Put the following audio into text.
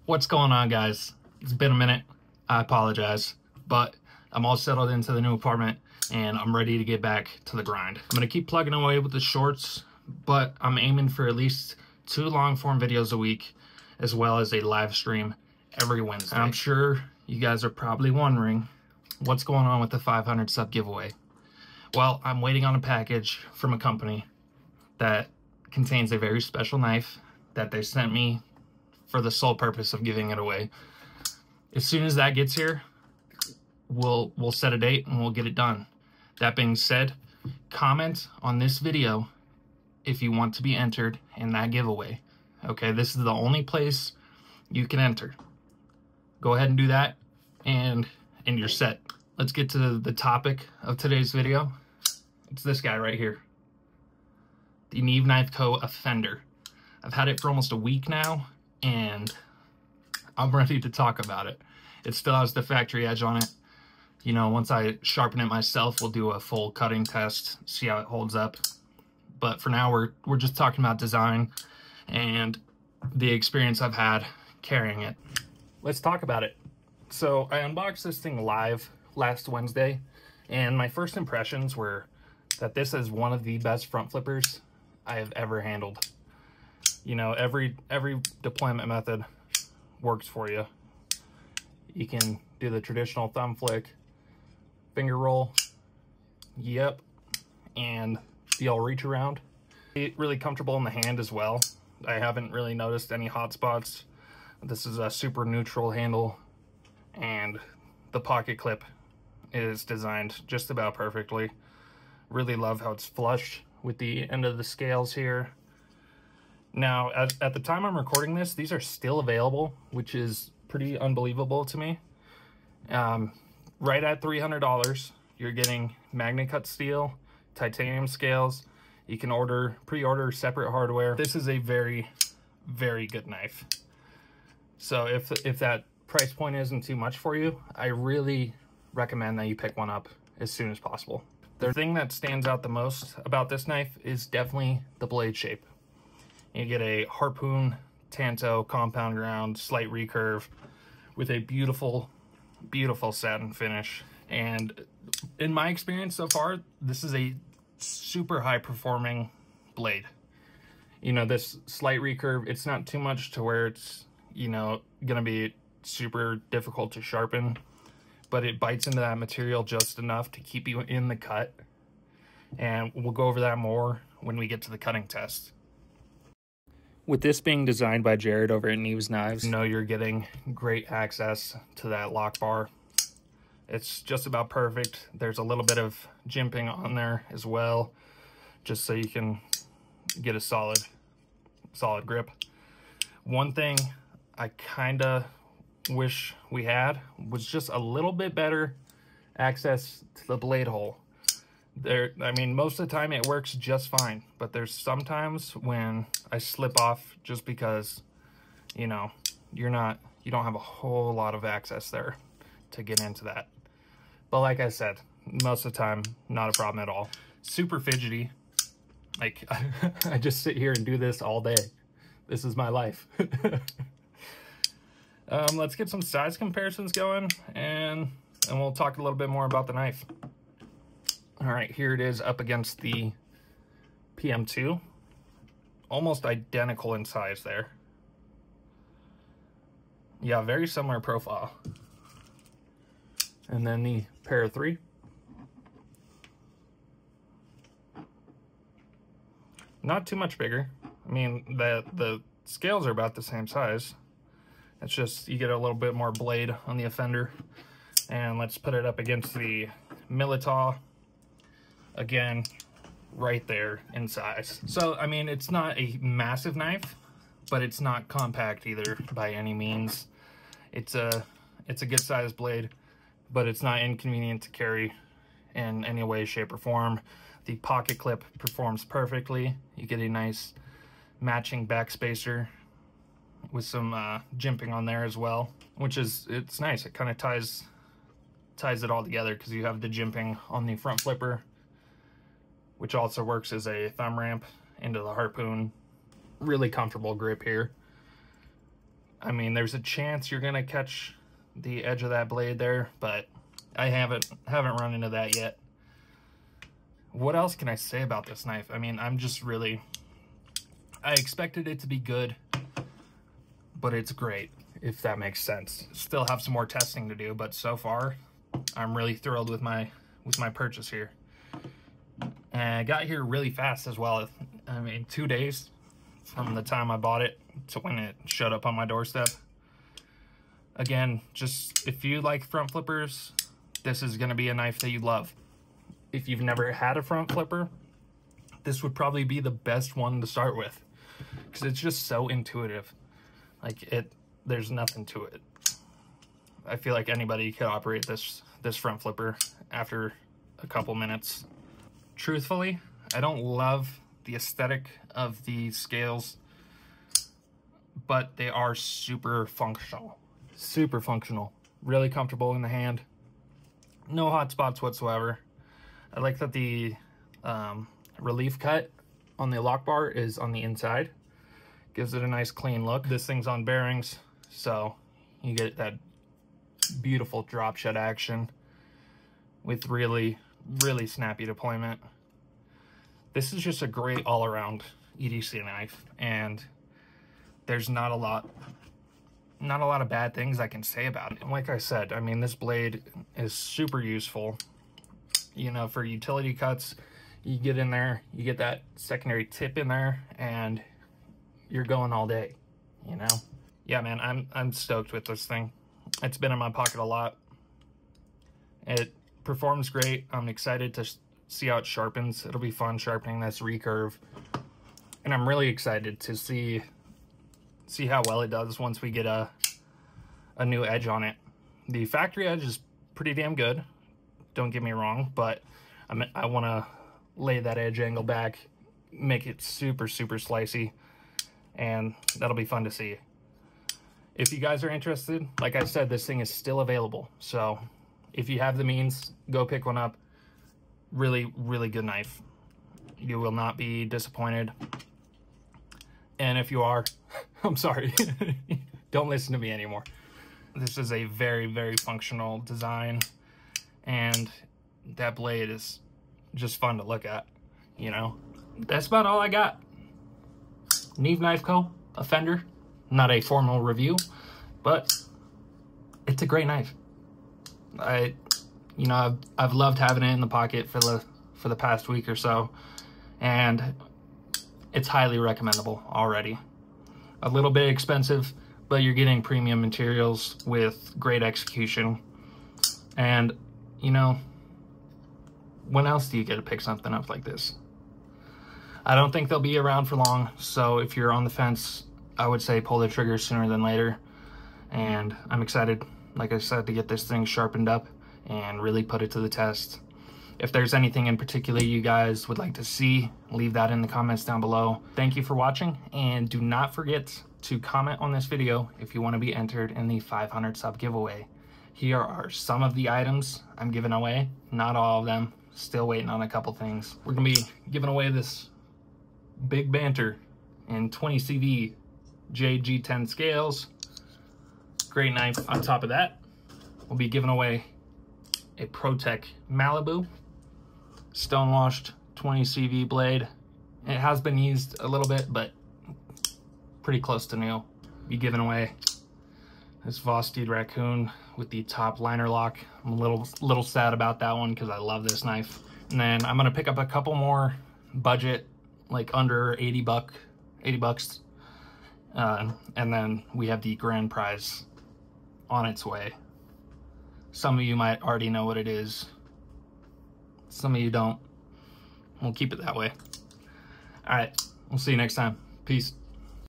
What's going on, guys? It's been a minute. I apologize, but I'm all settled into the new apartment and I'm ready to get back to the grind. I'm gonna keep plugging away with the shorts, but I'm aiming for at least 2 long form videos a week, as well as a live stream every Wednesday. I'm sure you guys are probably wondering what's going on with the 500 sub giveaway. Well, I'm waiting on a package from a company that contains a very special knife that they sent me for the sole purpose of giving it away. As soon as that gets here, we'll set a date and we'll get it done. That being said, comment on this video if you want to be entered in that giveaway. Okay, this is the only place you can enter. Go ahead and do that and you're set. Let's get to the topic of today's video. It's this guy right here. The Neeve Knife Co. Offender. I've had it for almost a week now, and I'm ready to talk about it. It still has the factory edge on it. You know, once I sharpen it myself, we'll do a full cutting test, see how it holds up. But for now, we're just talking about design and the experience I've had carrying it. Let's talk about it. So I unboxed this thing live last Wednesday, and my first impressions were that this is one of the best front flippers I have ever handled. You know, every deployment method works for you. You can do the traditional thumb flick, finger roll, yep, and the old reach around. Really comfortable in the hand as well. I haven't really noticed any hot spots. This is a super neutral handle, and the pocket clip is designed just about perfectly. Really love how it's flush with the end of the scales here. Now, at the time I'm recording this, these are still available, which is pretty unbelievable to me. Right at $300, you're getting magnet cut steel, titanium scales. You can pre-order separate hardware. This is a very, very good knife. So if that price point isn't too much for you, I really recommend that you pick one up as soon as possible. The thing that stands out the most about this knife is definitely the blade shape. You get a harpoon tanto compound ground slight recurve with a beautiful, beautiful satin finish. And in my experience so far, this is a super high performing blade. You know, this slight recurve, it's not too much to where it's, you know, gonna be super difficult to sharpen, but it bites into that material just enough to keep you in the cut. And we'll go over that more when we get to the cutting test. With this being designed by Jared over at Neeve's Knives, you know you're getting great access to that lock bar. It's just about perfect. There's a little bit of jimping on there as well, just so you can get a solid grip. One thing I kinda wish we had was just a little bit better access to the blade hole. I mean, most of the time it works just fine, but there's sometimes when I slip off just because, you know, you don't have a whole lot of access there to get into that. But like I said, most of the time, not a problem at all. Super fidgety. Like, I just sit here and do this all day. This is my life. Let's get some size comparisons going, and we'll talk a little bit more about the knife. All right, here it is up against the PM2. Almost identical in size there. Yeah, very similar profile. And then the Para 3. Not too much bigger. I mean, the scales are about the same size. It's just you get a little bit more blade on the Offender. And let's put it up against the Militaw. Again, right there in size. So, I mean, it's not a massive knife, but it's not compact either by any means. It's a good sized blade, but it's not inconvenient to carry in any way, shape, or form. The pocket clip performs perfectly. You get a nice matching back spacer with some jimping on there as well, which it's nice. It kind of ties it all together because you have the jimping on the front flipper, which also works as a thumb ramp into the harpoon. Really comfortable grip here. I mean, there's a chance you're gonna catch the edge of that blade there, but I haven't run into that yet. What else can I say about this knife? I mean, I'm just really, I expected it to be good, but it's great, if that makes sense. Still have some more testing to do, but so far, I'm really thrilled with my purchase here. And I got here really fast as well. I mean, 2 days from the time I bought it to when it showed up on my doorstep. Again, just if you like front flippers, this is gonna be a knife that you love. If you've never had a front flipper, this would probably be the best one to start with, because it's just so intuitive. Like, there's nothing to it. I feel like anybody could operate this front flipper after a couple minutes. Truthfully, I don't love the aesthetic of the scales, but they are super functional. Super functional. Really comfortable in the hand. No hot spots whatsoever. I like that the relief cut on the lock bar is on the inside. Gives it a nice clean look. This thing's on bearings, so you get that beautiful drop shed action with really, really snappy deployment. This is just a great all-around EDC knife, and there's not a lot of bad things I can say about it. And like I said, I mean, this blade is super useful. You know, for utility cuts, you get in there, you get that secondary tip in there, and you're going all day, you know? Yeah, man, I'm stoked with this thing. It's been in my pocket a lot. It performs great. I'm excited to see how it sharpens. It'll be fun sharpening this recurve. And I'm really excited to see how well it does once we get a new edge on it. The factory edge is pretty damn good, don't get me wrong, but I want to lay that edge angle back, make it super, super slicey, and that'll be fun to see. If you guys are interested, like I said, this thing is still available, so if you have the means, go pick one up. Really, really good knife. You will not be disappointed. And if you are, I'm sorry. Don't listen to me anymore. This is a very, very functional design, and that blade is just fun to look at, you know? That's about all I got. Neeve Knife Co., a Fender. Not a formal review, but it's a great knife. You know, I've loved having it in the pocket for the past week or so, and it's highly recommendable already. A little bit expensive, but you're getting premium materials with great execution. And, you know, when else do you get to pick something up like this? I don't think they'll be around for long, so if you're on the fence, I would say pull the trigger sooner than later. And I'm excited, like I said, to get this thing sharpened up and really put it to the test. If there's anything in particular you guys would like to see, leave that in the comments down below. Thank you for watching, and do not forget to comment on this video if you want to be entered in the 500 sub giveaway. Here are some of the items I'm giving away, not all of them, still waiting on a couple things. We're gonna be giving away this Big Banter in 20 CV JG10 scales. Great knife. On top of that, we'll be giving away a ProTech Malibu stone-washed 20 CV blade. It has been used a little bit, but pretty close to new. Be giving away this Vosteed Raccoon with the top liner lock. I'm a little sad about that one because I love this knife. And then I'm gonna pick up a couple more budget, like under 80 bucks. And then we have the grand prize on its way. Some of you might already know what it is. Some of you don't. We'll keep it that way. All right, we'll see you next time. Peace.